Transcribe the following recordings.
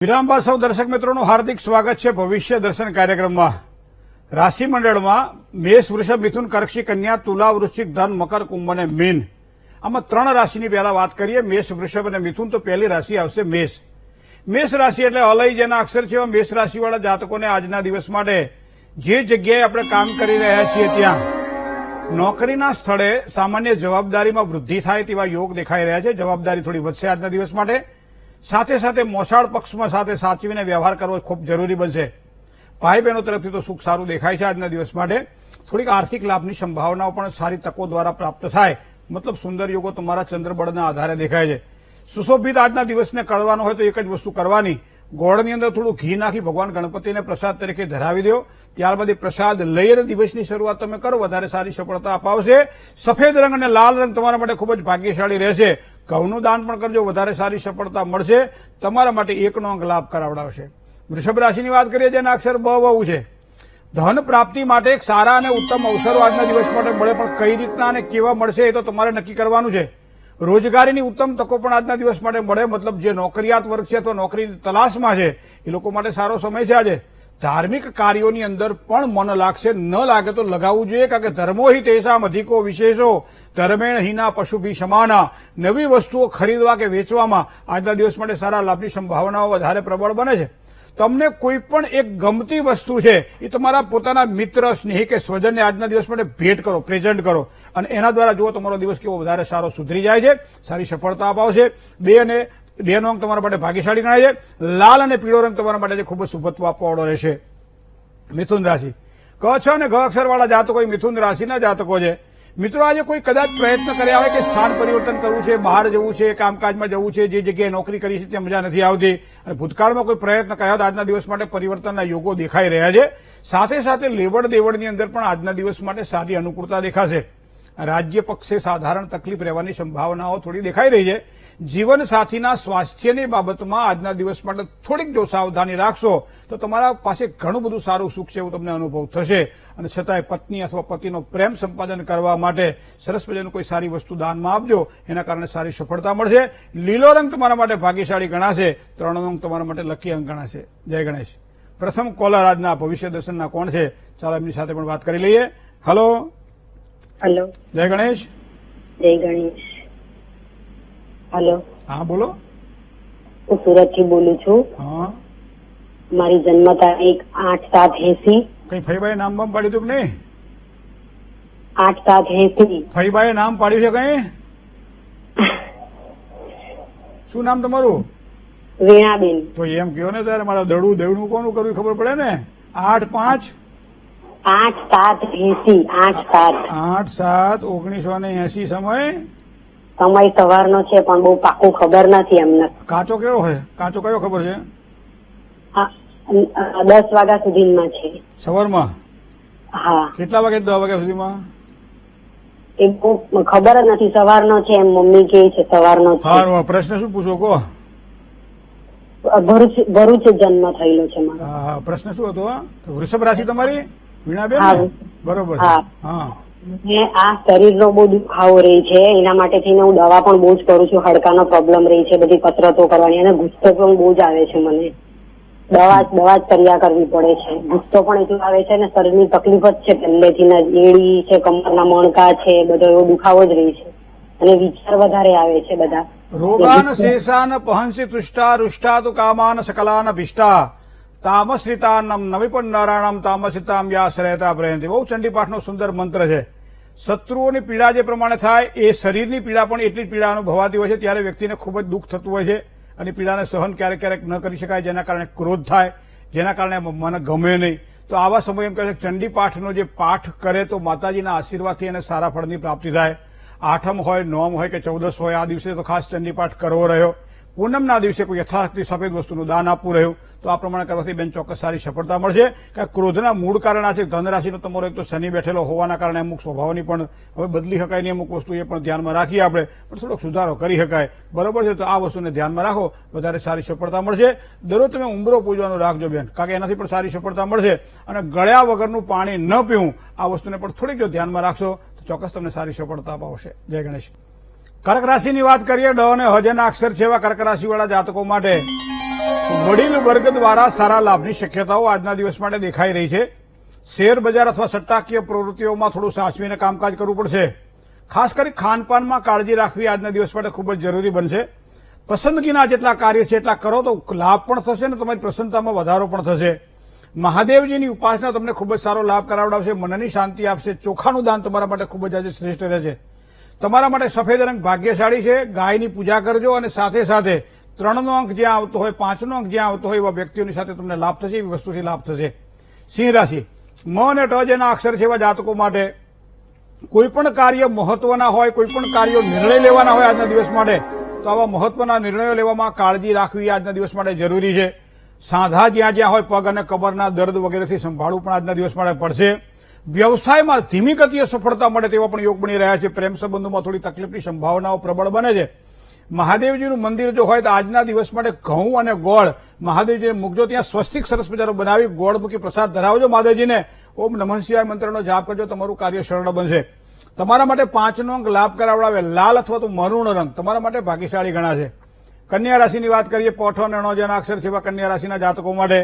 વિરામ બાદ સૌ દર્શક મિત્રોનું હાર્દિક સ્વાગત છે ભવિષ્ય દર્શન કાર્યક્રમમાં। રાશિ મંડળમાં મેષ, વૃષભ, મિથુન, કર્કશી, કન્યા, તુલા, વૃશ્ચિક, ધન, મકર, કુંભ અને મીન। આમાં ત્રણ રાશિની પહેલા વાત કરીએ, મેષ, વૃષભ અને મિથુન। તો પહેલી રાશિ આવશે મેષ। મેષ રાશિ એટલે અલય જેના અક્ષર છે, મેષ રાશિવાળા જાતકોને આજના દિવસ માટે જે જગ્યાએ આપણે કામ કરી રહ્યા છીએ ત્યાં નોકરીના સ્થળે સામાન્ય જવાબદારીમાં વૃદ્ધિ થાય તેવા યોગ દેખાઈ રહ્યા છે। જવાબદારી થોડી વધશે આજના દિવસ માટે। સાથે સાથે મોસાળ પક્ષમાં સાથે સાચવીને વ્યવહાર કરવો ખૂબ જરૂરી બનશે। ભાઈ બહેનો તરફથી તો સુખ સારું દેખાય છે આજના દિવસ માટે। થોડીક આર્થિક લાભની સંભાવનાઓ પણ સારી તકો દ્વારા પ્રાપ્ત થાય, મતલબ સુંદર યોગો તમારા ચંદ્રબળના આધારે દેખાય છે। સુશોભિત આજના દિવસને કરવાનો હોય તો એક જ વસ્તુ કરવાની, ગોળની અંદર થોડું ઘી નાખી ભગવાન ગણપતિને પ્રસાદ તરીકે ધરાવી દો। ત્યારબાદ એ પ્રસાદ લઈ અને દિવસની શરૂઆત તમે કરો, વધારે સારી સફળતા અપાવશે। સફેદ રંગ અને લાલ રંગ તમારા માટે ખૂબ જ ભાગ્યશાળી રહેશે। ઘઉંનું દાન પણ કરજો, વધારે સારી સફળતા મળશે। તમારા માટે એકનો અંક લાભ કરાવડાવશે। વૃષભ રાશિની વાત કરીએ, જેના અક્ષર બ વહુ છે। ધન પ્રાપ્તિ માટે એક સારા અને ઉત્તમ અવસરો આજના દિવસ માટે મળે, પણ કઈ રીતના અને કેવા મળશે એ તો તમારે નક્કી કરવાનું છે। રોજગારીની ઉત્તમ તકો પણ આજના દિવસ માટે મળે, મતલબ જે નોકરિયાત વર્ગ છે અથવા નોકરીની તલાશમાં છે એ લોકો માટે સારો સમય છે આજે। ધાર્મિક કાર્યોની અંદર પણ મન લાગશે, ન લાગે તો લગાવવું જોઈએ, કારણ કે ધર્મો હિ તેષામ અધિકો વિશેષો ધર્મેણ હિના પશુભી સમાના। નવી વસ્તુઓ ખરીદવા કે વેચવામાં આજના દિવસ માટે સારા લાભની સંભાવનાઓ વધારે પ્રબળ બને છે। તમને કોઈ પણ એક ગમતી વસ્તુ છે એ તમારા પોતાના મિત્ર, સ્નેહી કે સ્વજનને આજના દિવસ માટે ભેટ કરો, પ્રેઝન્ટ કરો, અને એના દ્વારા જુઓ તમારો દિવસ કેવો વધારે સારો સુધરી જાય છે, સારી સફળતા અપાવશે। બે નો અંક તમારા માટે ભાગ્યશાળી ગણાય છે। લાલ અને પીળો રંગ તમારા માટે ખૂબ જ શુભત્વ આપવાવાળો રહેશે। મિથુન રાશિ, ક, છ અને ઘ અક્ષરવાળા જાતકો મિથુન રાશિના જાતકો છે। મિત્રો, આજે કોઈ કદાચ પ્રયત્ન કર્યા હોય કે સ્થાન પરિવર્તન કરવું છે, બહાર જવું છે, કામકાજમાં જવું છે, જે જગ્યાએ નોકરી કરી છે ત્યાં મજા નથી આવતી, અને ભૂતકાળમાં કોઈ પ્રયત્ન કર્યા હોય તો આજના દિવસ માટે પરિવર્તનના યોગો દેખાઈ રહ્યા છે। સાથે સાથે લેવડ દેવડની અંદર પણ આજના દિવસ માટે સારી અનુકૂળતા દેખાશે। રાજ્ય પક્ષે સાધારણ તકલીફ રહેવાની સંભાવનાઓ થોડી દેખાઈ રહી છે। જીવન સાથીના સ્વાસ્થ્યની બાબતમાં આજના દિવસ માટે થોડીક જો સાવધાની રાખશો તો તમારા પાસે ઘણું બધું સારું સુખ છે એવું તમને અનુભવ થશે। અને છતાંય પત્ની અથવા પતિનો પ્રેમ સંપાદન કરવા માટે સરસ મજાનું કોઈ સારી વસ્તુ દાનમાં આપજો, એના કારણે સારી સફળતા મળશે। લીલો રંગ તમારા માટે ભાગ્યશાળી ગણાશે। 3 અંક તમારા માટે લકી અંક ગણાશે। જય ગણેશ। પ્રથમ કોલર આજના ભવિષ્ય દર્શનના કોણ છે, ચાલો એમની સાથે પણ વાત કરી લઈએ। હલો હેલો, જય ગણેશ। જય ગણેશ। હેલો, હા બોલો। હું સુરતથી બોલું છું। હા, મારી જન્મ તારીખ 8/7/80। કઈ ફઈબાએ નામ બામ પાડ્યું હતું કે નહીં? 8/7/80। ફઈબાએ નામ પાડ્યું છે કઈ? શું નામ તમારું? વીણાબેન। તો એમ કયો ને ત્યારે મારા દડું દેવડું કોનું કરવું ખબર પડે ને। 8/5 8/7/80। 8/7/1980 સમય સવારનો છે, પણ બહુ પાકું ખબર નથી એમને। કાચો કેવો હોય? કાચો કયો ખબર છે? 10 વાગ્યા સુધીમાં છે સવારમાં। હા, કેટલા વાગે? 10 વાગ્યા સુધીમાં? એ બહુ ખબર જ નથી, સવારનો છે એમ મમ્મી કહે છે, સવારનો છે। સારું, પ્રશ્ન શું પૂછો કહો? ભરૂચ જન્મ થયેલો છે મારો। હા, પ્રશ્ન શું હતો? વૃષભ રાશિ તમારી વીણાબેન? બરોબર છે। હા, આ શરીરનો બહુ દુખાવો રહે છે, એના માટે થઈને હું દવા પણ બહુ જ કરું છું। હાડકાનો પ્રોબ્લેમ રહે છે, બધી કસરતો કરવાની, અને ગુસ્સો પણ બહુ જ આવે છે મને। દવા જ કર્યા કરવી પડે છે। ગુસ્સો પણ એટલો આવે છે ને શરીરની તકલીફ જ છે પહેલેથી, એડી છે, કમરના મણકા છે, બધો એવો દુખાવો જ રહે છે, અને વિચાર વધારે આવે છે બધા। રોગાન શેષાન પહંસી તુષ્ટા રૂષ્ટા તુ કામાન સકલાન ભિષ્ટા તામશ્રિતાનમ નવિપન નારાયણમ તામસિતામ યાશ્રયતા પ્રયંતિ। બહુ ચંડીપાઠનો સુંદર મંત્ર છે। શત્રુઓની પીડા જે પ્રમાણે થાય એ શરીરની પીડા પણ એટલી જ પીડા અનુભવાતી હોય છે, ત્યારે વ્યક્તિને ખૂબ જ દુઃખ થતું હોય છે, અને પીડાને સહન ક્યારેક ક્યારેક ન કરી શકાય, જેના કારણે ક્રોધ થાય, જેના કારણે મને ગમે નહીં। તો આવા સમય એમ કહે છે ચંડીપાઠનો જે પાઠ કરે તો માતાજીના આશીર્વાદથી એને સારા ફળની પ્રાપ્તિ થાય। આઠમ હોય, નોમ હોય કે 14 હોય, આ દિવસે તો ખાસ ચંડીપાઠ કરવો રહ્યો। પૂનમના દિવસે કોઈ યથાશક્તિ સફેદ વસ્તુનું દાન આપવું રહ્યું તો આ પ્રમાણે કરવાથી બેન ચોક્કસ સારી સફળતા મળશે। કે ક્રોધના મૂળ કારણ આ છે ધનરાશિનો તમારો એક તો શનિ બેઠેલો હોવાના કારણે અમુક સ્વભાવની પણ હવે બદલી શકાય નહીં, અમુક વસ્તુ એ પણ ધ્યાનમાં રાખીએ આપણે, પણ થોડોક સુધારો કરી શકાય, બરોબર છે? તો આ વસ્તુને ધ્યાનમાં રાખો, વધારે સારી સફળતા મળશે। દરરોજ તમે ઉંબરો પૂજવાનું રાખજો બેન, કારણ કે એનાથી પણ સારી સફળતા મળશે। અને ગળ્યા વગરનું પાણી ન પીવું, આ વસ્તુને પણ થોડીક જો ધ્યાનમાં રાખશો તો ચોક્કસ તમને સારી સફળતા અપાવશે। જય ગણેશ। કર્ક રાશિની વાત કરીએ, ડ અને હજના અક્ષર છે એવા કર્ક રાશિવાળા જાતકો માટે વડીલ વર્ગ દ્વારા સારા લાભની શક્યતાઓ આજના દિવસ માટે દેખાઈ રહી છે. શેર બજાર અથવા સટ્ટાકીય પ્રવૃત્તિઓમાં થોડું સાચવીને કામકાજ કરવું પડશે. ખાસ કરી ખાનપાનમાં કાળજી રાખવી આજના દિવસ માટે ખૂબ જ જરૂરી બનશે. પસંદગીના જેટલા કાર્ય છે એટલા કરો તો લાભ પણ થશે અને તમારી પ્રસન્નતામાં વધારો પણ થશે. મહાદેવજીની ઉપાસના તમને ખૂબ જ સારો લાભ કરાવડાવશે, મનની શાંતિ આપશે. ચોખાનું દાન તમારા માટે ખૂબ જ આજે શ્રેષ્ઠ રહેશે. તમારા માટે સફેદ રંગ ભાગ્યશાળી છે. ગાયની પૂજા કરજો અને સાથે સાથે 3નો અંક જ્યાં આવતો હોય, 5નો અંક જ્યાં આવતો હોય એવા વ્યક્તિઓની સાથે તમને લાભ થશે, એવી વસ્તુથી લાભ થશે. સિંહ રાશિ, મ અને ટ જેના અક્ષર છે એવા જાતકો માટે કોઈપણ કાર્ય મહત્વના હોય, કોઈપણ કાર્યો નિર્ણય લેવાના હોય આજના દિવસ માટે, તો આવા મહત્વના નિર્ણયો લેવામાં કાળજી રાખવી આજના દિવસ માટે જરૂરી છે. સાંધા જ્યાં જ્યાં હોય, પગ અને કમરના દર્દ વગેરેથી સંભાળવું પણ આજના દિવસ માટે પડશે. વ્યવસાયમાં ધીમી ગતિએ સફળતા મળે તેવા પણ યોગ બની રહ્યા છે. પ્રેમ સંબંધોમાં થોડી તકલીફની સંભાવનાઓ પ્રબળ બને છે. મહાદેવજીનું મંદિર જો હોય તો આજના દિવસ માટે ઘઉં અને ગોળ મહાદેવજીને મૂકજો. ત્યાં સ્વસ્તિક સરસ મજાનો બનાવી ગોળ મૂકી પ્રસાદ ધરાવજો મહાદેવજીને. ઓમ નમઃ શિવાય મંત્રનો જાપ કરજો, તમારું કાર્ય સરળ બનશે. તમારા માટે 5નો અંક લાભ કરાવડાવે લાલ અથવા તો મરૂણ રંગ તમારા માટે ભાગ્યશાળી ગણાશે. કન્યા રાશિની વાત કરીએ, પોઠો અને ણ જેના અક્ષર છે એવા કન્યા રાશિના જાતકો માટે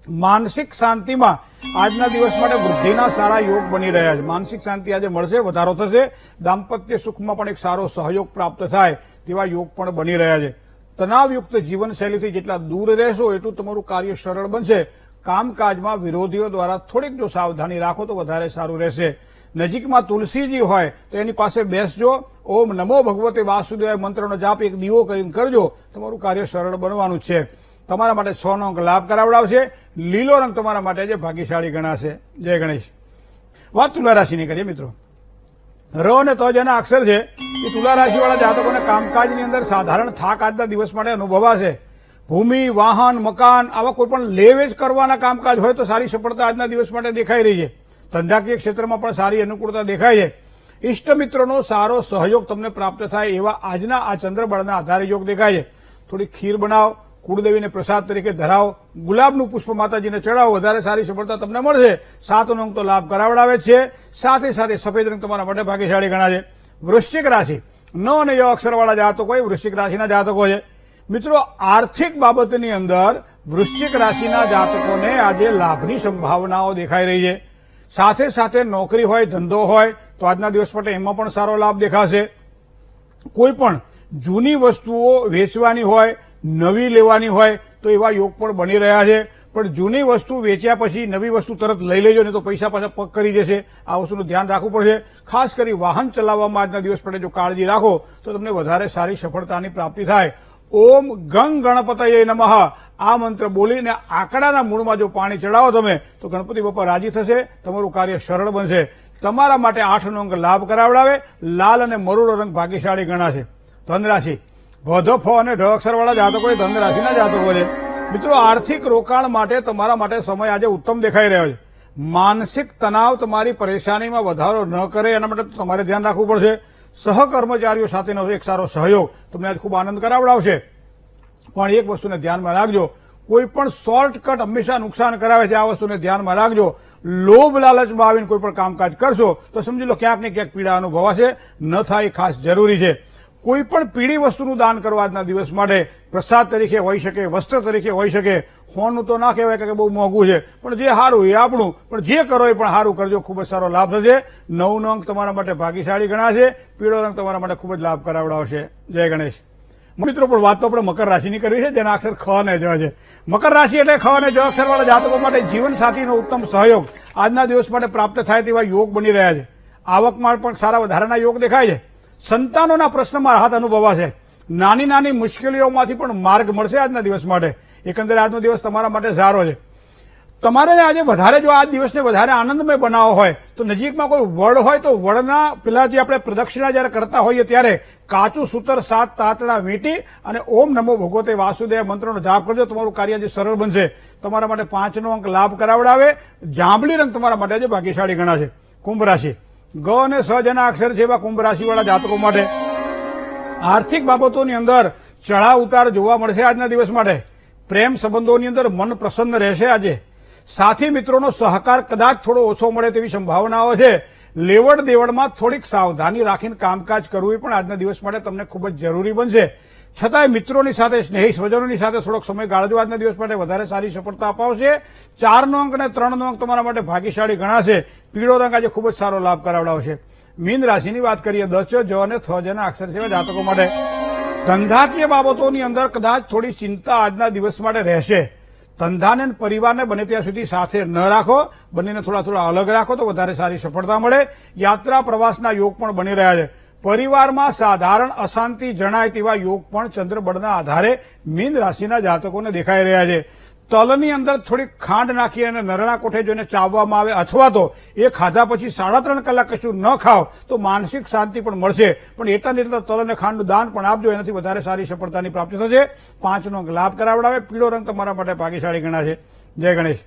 માનસિક શાંતિમાં આજના દિવસ માટે વૃદ્ધિના સારા યોગ બની રહ્યા છે. માનસિક શાંતિ આજે મળશે, વધારો થશે. દાંપત્ય સુખમાં પણ એક સારો સહયોગ પ્રાપ્ત થાય તેવા યોગ પણ બની રહ્યા છે. તણાવયુક્ત જીવનશૈલીથી જેટલા દૂર રહેશો એટલું તમારું કાર્ય સરળ બનશે. કામકાજમાં વિરોધીઓ દ્વારા થોડીક જો સાવધાની રાખો તો વધારે સારું રહેશે. નજીકમાં તુલસીજી હોય તો એની પાસે બેસજો. ઓમ નમો ભગવતે વાસુદેવાય મંત્રનો જાપ એક દીવો કરીને કરજો, તમારું કાર્ય સરળ બનવાનું છે. તમારા માટે 6નો અંક લાભ કરાવડાવશે. લીલો રંગ તમારા માટે આજે ભાગ્યશાળી ગણાશે. જય ગણેશ. વાત તુલા રાશિની કરીએ મિત્રો. ર અને ત જેના અક્ષર છે એ તુલા રાશિવાળા જાતકોને કામકાજની અંદર સાધારણ થાક આજના દિવસ માટે અનુભવાશે. ભૂમિ, વાહન, મકાન આવા કોઈ પણ લે વેચ કરવાના કામકાજ હોય તો સારી સફળતા આજના દિવસ માટે દેખાઈ રહી છે. ધંધાકીય ક્ષેત્રમાં પણ સારી અનુકૂળતા દેખાય છે. ઇષ્ટ મિત્રોનો સારો સહયોગ તમને પ્રાપ્ત થાય એવા આજના આ ચંદ્રબળના આધારે યોગ દેખાય છે. થોડી ખીર બનાવો, કુળદેવીને પ્રસાદ તરીકે ધરાવો, ગુલાબનું પુષ્પ માતાજીને ચડાવો, વધારે સારી સફળતા તમને મળશે. 7નો અંક તો લાભ કરાવડાવે છે. સાથે સાથે સફેદ રંગ તમારા માટે ભાગ્યશાળી ગણાશે. વૃશ્ચિક રાશિ, ન અને ય અક્ષરવાળા જાતકો એ વૃશ્ચિક રાશિના જાતકો છે. મિત્રો, આર્થિક બાબતની અંદર વૃશ્ચિક રાશિના જાતકોને આજે લાભની સંભાવનાઓ દેખાઈ રહી છે. સાથે સાથે નોકરી હોય, ધંધો હોય તો આજના દિવસ માટે એમાં પણ સારો લાભ દેખાશે. કોઈ પણ જૂની વસ્તુઓ વેચવાની હોય, નવી લેવાની હોય તો એવા યોગ પણ બની રહ્યા છે. પણ જૂની વસ્તુ વેચ્યા પછી નવી વસ્તુ તરત લઈ લેજો ને તો પૈસા પાછા પગ કરી જશે. આ વસ્તુનું ધ્યાન રાખવું પડશે. ખાસ કરી વાહન ચલાવવામાં આજના દિવસ માટે જો કાળજી રાખો તો તમને વધારે સારી સફળતાની પ્રાપ્તિ થાય. ઓમ ગંગ ગણપતયે નમઃ આ મંત્ર બોલીને આંકડાના મૂળમાં જો પાણી ચડાવો તમે તો ગણપતિ બાપા રાજી થશે, તમારું કાર્ય સરળ બનશે. તમારા માટે 8નો અંક લાભ કરાવડાવે. લાલ અને મરૂડ રંગ ભાગ્યશાળી ગણાશે. ધનરાશિ, ભ, ફ અને ઢ અક્ષરવાળા જાતકો એ ધનરાશિના જાતકો છે. મિત્રો, આર્થિક રોકાણ માટે તમારા માટે સમય આજે ઉત્તમ દેખાઈ રહ્યો છે. માનસિક તણાવ તમારી પરેશાનીમાં વધારો ન કરે એના માટે તમારે ધ્યાન રાખવું પડશે. સહકર્મચારીઓ સાથેનો એક સારો સહયોગ તમને આજ ખૂબ આનંદ કરાવડાવશે. પણ એક વસ્તુને ધ્યાનમાં રાખજો, કોઈ પણ શોર્ટકટ હંમેશા નુકસાન કરાવે છે. આ વસ્તુને ધ્યાનમાં રાખજો. લોભ લાલચમાં આવીને કોઈ પણ કામકાજ કરશો તો સમજી લો ક્યાંક ને ક્યાંક પીડા અનુભવાશે. ન થાય ખાસ જરૂરી છે. કોઈ પણ પીળી વસ્તુનું દાન કરવા આજના દિવસ માટે પ્રસાદ તરીકે હોઈ શકે, વસ્ત્ર તરીકે હોઈ શકે. હોનું તો ના કહેવાય કે બહુ મોંઘું છે, પણ જે સારું એ આપણું. પણ જે કરો એ પણ સારું કરજો, ખૂબ જ સારો લાભ થશે. 9નો અંક તમારા માટે ભાગ્યશાળી ગણાશે. પીળો રંગ તમારા માટે ખૂબ જ લાભ કરાવડાવશે. જય ગણેશ. મિત્રો, પણ વાત તો આપણે મકર રાશિની કરવી છે જેના અક્ષર ખ અને જ છે. મકર રાશિ એટલે ખ અને જ અક્ષરવાળા જાતકો માટે જીવન સાથીનો ઉત્તમ સહયોગ આજના દિવસ માટે પ્રાપ્ત થાય તેવા યોગ બની રહ્યા છે. આવકમાં પણ સારા વધારાના યોગ દેખાય છે. સંતાનોના પ્રશ્નમાં રાહત અનુભવાશે. નાની નાની મુશ્કેલીઓમાંથી પણ માર્ગ મળશે આજના દિવસ માટે. એકંદરે આજનો દિવસ તમારા માટે સારો છે. તમારે આજે વધારે જો આ દિવસને વધારે આનંદમય બનાવવો હોય તો નજીકમાં કોઈ વડ હોય તો વડના પેલા જે આપણે પ્રદક્ષિણા જયારે કરતા હોઈએ ત્યારે કાચું સૂતર 7 તાતણા વીંટી અને ઓમ નમો ભગવતે વાસુદેવ મંત્રનો જાપ કરજો, તમારું કાર્ય આજે સરળ બનશે. તમારા માટે 5નો અંક લાભ કરાવડાવે. જાંબલી રંગ તમારા માટે આજે ભાગ્યશાળી ગણાશે. કુંભ રાશિ, ગ અને સ જેના અક્ષર છે એવા કુંભ રાશિવાળા જાતકો માટે આર્થિક બાબતોની અંદર ચઢાવ ઉતાર જોવા મળશે આજના દિવસ માટે. પ્રેમ સંબંધોની અંદર મન પ્રસન્ન રહેશે. આજે સાથી મિત્રોનો સહકાર કદાચ થોડો ઓછો મળે તેવી સંભાવનાઓ છે. લેવડ દેવડમાં થોડીક સાવધાની રાખીને કામકાજ કરવું પણ આજના દિવસ માટે તમને ખૂબ જ જરૂરી બનશે. છતાંય મિત્રોની સાથે, સ્નેહી સ્વજનોની સાથે થોડોક સમય ગાળજો. આજના દિવસ માટે વધારે સારી સફળતા અપાવશે. 4 નો અંક અને 3 નો અંક તમારા માટે ભાગ્યશાળી ગણાશે. પીળો રંગ આજે ખૂબ જ સારો લાભ કરાવડાવશે. મીન રાશિની વાત કરીએ. દ, ચ, જ અને થ જેના અક્ષર છે જાતકો માટે ધંધાકીય બાબતોની અંદર કદાચ થોડી ચિંતા આજના દિવસ માટે રહેશે. ધંધાને અને પરિવારને બને ત્યાં સુધી સાથે ન રાખો, બંનેને થોડા અલગ રાખો તો વધારે સારી સફળતા મળે. યાત્રા પ્રવાસના યોગ પણ બની રહ્યા છે. પરિવારમાં સાધારણ અશાંતિ જણાય તેવા યોગ પણ ચંદ્રબળના આધારે મીન રાશિના જાતકોને દેખાઈ રહ્યા છે. તલની અંદર થોડીક ખાંડ નાખી અને નરણા કોઠે જોઈને ચાવવામાં આવે, અથવા તો એ ખાધા પછી 3.5 કલાક કશું ન ખાવ તો માનસિક શાંતિ પણ મળશે. પણ એટલા ને એટલા તલ અને ખાંડનું દાન પણ આપજો, એનાથી વધારે સારી સફળતાની પ્રાપ્તિ થશે. 5 નો અંક લાભ કરાવડાવે. પીળો રંગ તમારા માટે ભાગ્યશાળી ગણાશે. જય ગણેશ.